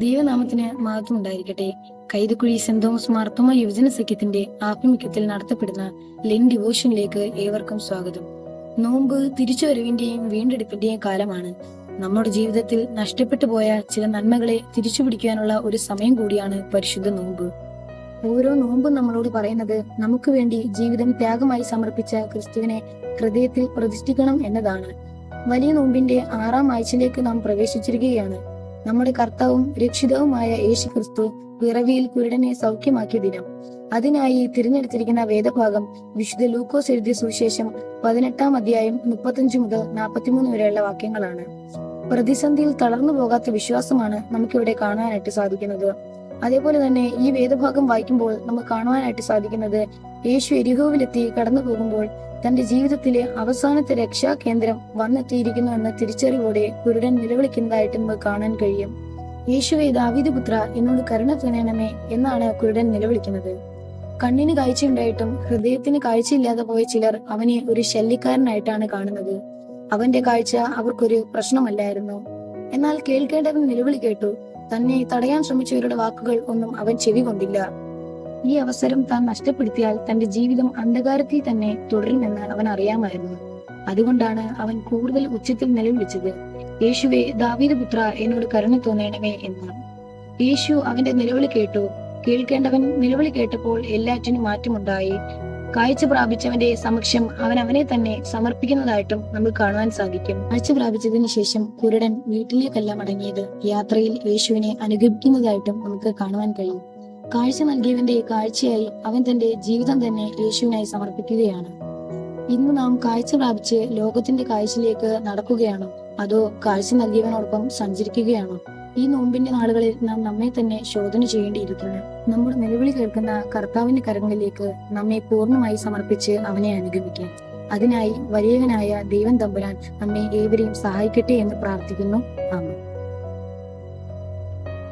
ദൈവനാമത്തിന് മഹത്വം ഉണ്ടായിരിക്കട്ടെ. കൈതക്കുഴി സെന്റ് തോമസ് മാർത്തോമ യുവജന സഖ്യത്തിന്റെ ആഭിമുഖ്യത്തിൽ നടത്തപ്പെടുന്ന ലെൻ ഡിവോഷനിലേക്ക് ഏവർക്കും സ്വാഗതം. നോമ്പ് തിരിച്ചുവരവിന്റെയും വീണ്ടെടുപ്പിന്റെയും കാലമാണ്. നമ്മുടെ ജീവിതത്തിൽ നഷ്ടപ്പെട്ടു പോയ ചില നന്മകളെ തിരിച്ചുപിടിക്കാനുള്ള ഒരു സമയം കൂടിയാണ് പരിശുദ്ധ നോമ്പ്. ഓരോ നോമ്പും നമ്മളോട് പറയുന്നത് നമുക്ക് വേണ്ടി ജീവിതം ത്യാഗമായി സമർപ്പിച്ച ക്രിസ്തുവിനെ ഹൃദയത്തിൽ പ്രതിഷ്ഠിക്കണം എന്നതാണ്. വലിയ നോമ്പിന്റെ 6ാം ആഴ്ചയിലേക്ക് നാം പ്രവേശിച്ചിരിക്കുകയാണ്. നമ്മുടെ കർത്താവും രക്ഷിതാവുമായ യേശു ക്രിസ്തു പിറവിയിൽ കുരുടനെ സൗഖ്യമാക്കിയ ദിനം. അതിനായി തിരഞ്ഞെടുത്തിരിക്കുന്ന വേദഭാഗം വിശുദ്ധ ലൂക്കോസ് എഴുതിയ സുവിശേഷം 18ാം അധ്യായം 35 മുതൽ 43 വരെയുള്ള വാക്യങ്ങളാണ്. പ്രതിസന്ധിയിൽ തളർന്നു പോകാത്ത വിശ്വാസമാണ് നമുക്കിവിടെ കാണാനായിട്ട് സാധിക്കുന്നത്. അതേപോലെ തന്നെ ഈ വേദഭാഗം വായിക്കുമ്പോൾ നമുക്ക് കാണുവാനായിട്ട് സാധിക്കുന്നത് യേശു എരിഹോവിലെത്തി കടന്നു പോകുമ്പോൾ തന്റെ ജീവിതത്തിലെ അവസാനത്തെ രക്ഷാ കേന്ദ്രം വന്നെത്തിയിരിക്കുന്നു എന്ന തിരിച്ചറിവോടെ കുരുടൻ നിലവിളിക്കുന്നതായിട്ട് നമുക്ക് കാണാൻ കഴിയും. യേശുവേ ദാവീദ് പുത്ര, എന്നോട് കരുണ തോന്നണമേ എന്നാണ് കുരുടൻ നിലവിളിക്കുന്നത്. കണ്ണിന് കാഴ്ചയുണ്ടായിട്ടും ഹൃദയത്തിന് കാഴ്ചയില്ലാതെ പോയ ചിലർ അവനെ ഒരു ശല്യക്കാരനായിട്ടാണ് കാണുന്നത്. അവന്റെ കാഴ്ച അവർക്കൊരു പ്രശ്നമല്ലായിരുന്നു. എന്നാൽ കേൾക്കേണ്ടവൻ നിലവിളി കേട്ടു. തന്നെ തടയാൻ ശ്രമിച്ചവരുടെ വാക്കുകൾ ഒന്നും അവൻ ചെവി കൊണ്ടില്ല. ഈ അവസരം താൻ നഷ്ടപ്പെടുത്തിയാൽ തന്റെ ജീവിതം അന്ധകാരത്തിൽ തന്നെ തുടരുമെന്ന് അവൻ അറിയാമായിരുന്നു. അതുകൊണ്ടാണ് അവൻ കൂടുതൽ ഉച്ചത്തിൽ നിലവിളിച്ചത്, യേശുവേ ദാവീദ് പുത്ര, എന്നോട് കരുണ തോന്നണമേ എന്ന്. യേശു അവന്റെ നിലവിളി കേട്ടു. കേൾക്കേണ്ടവൻ നിലവിളി കേട്ടപ്പോൾ എല്ലാറ്റിനും മാറ്റമുണ്ടായി. കാഴ്ച പ്രാപിച്ചവന്റെ സമക്ഷം അവൻ അവനെ തന്നെ സമർപ്പിക്കുന്നതായിട്ടും നമുക്ക് കാണുവാൻ സാധിക്കും. കാഴ്ച പ്രാപിച്ചതിന് ശേഷം കുരുടൻ വീട്ടിലേക്കല്ല മടങ്ങിയത്, യാത്രയിൽ യേശുവിനെ അനുഗമിക്കുന്നതായിട്ടും നമുക്ക് കാണുവാൻ കഴിയും. കാഴ്ച നൽകിയവന്റെ കാഴ്ചയായി അവൻ തന്റെ ജീവിതം തന്നെ യേശുവിനായി സമർപ്പിക്കുകയാണ്. ഇന്ന് നാം കാഴ്ച പ്രാപിച്ച് ലോകത്തിന്റെ കാഴ്ചയിലേക്ക് നടക്കുകയാണോ, അതോ കാഴ്ച നൽകിയവനോടൊപ്പം സഞ്ചരിക്കുകയാണോ? ഈ നോമ്പിന്റെ നാളുകളിൽ നാം നമ്മെ തന്നെ ശോധന ചെയ്യേണ്ടിയിരിക്കുന്നു. നമ്മുടെ നിലവിളി കേൾക്കുന്ന കർത്താവിന്റെ കരങ്ങളിലേക്ക് നമ്മെ പൂർണ്ണമായി സമർപ്പിച്ച് അവനെ അനുഗമിക്കാം. അതിനായി വലിയവനായ ദൈവം തമ്പുരാൻ നമ്മെ ഏവരെയും സഹായിക്കട്ടെ എന്ന് പ്രാർത്ഥിക്കുന്നു. ആമേൻ.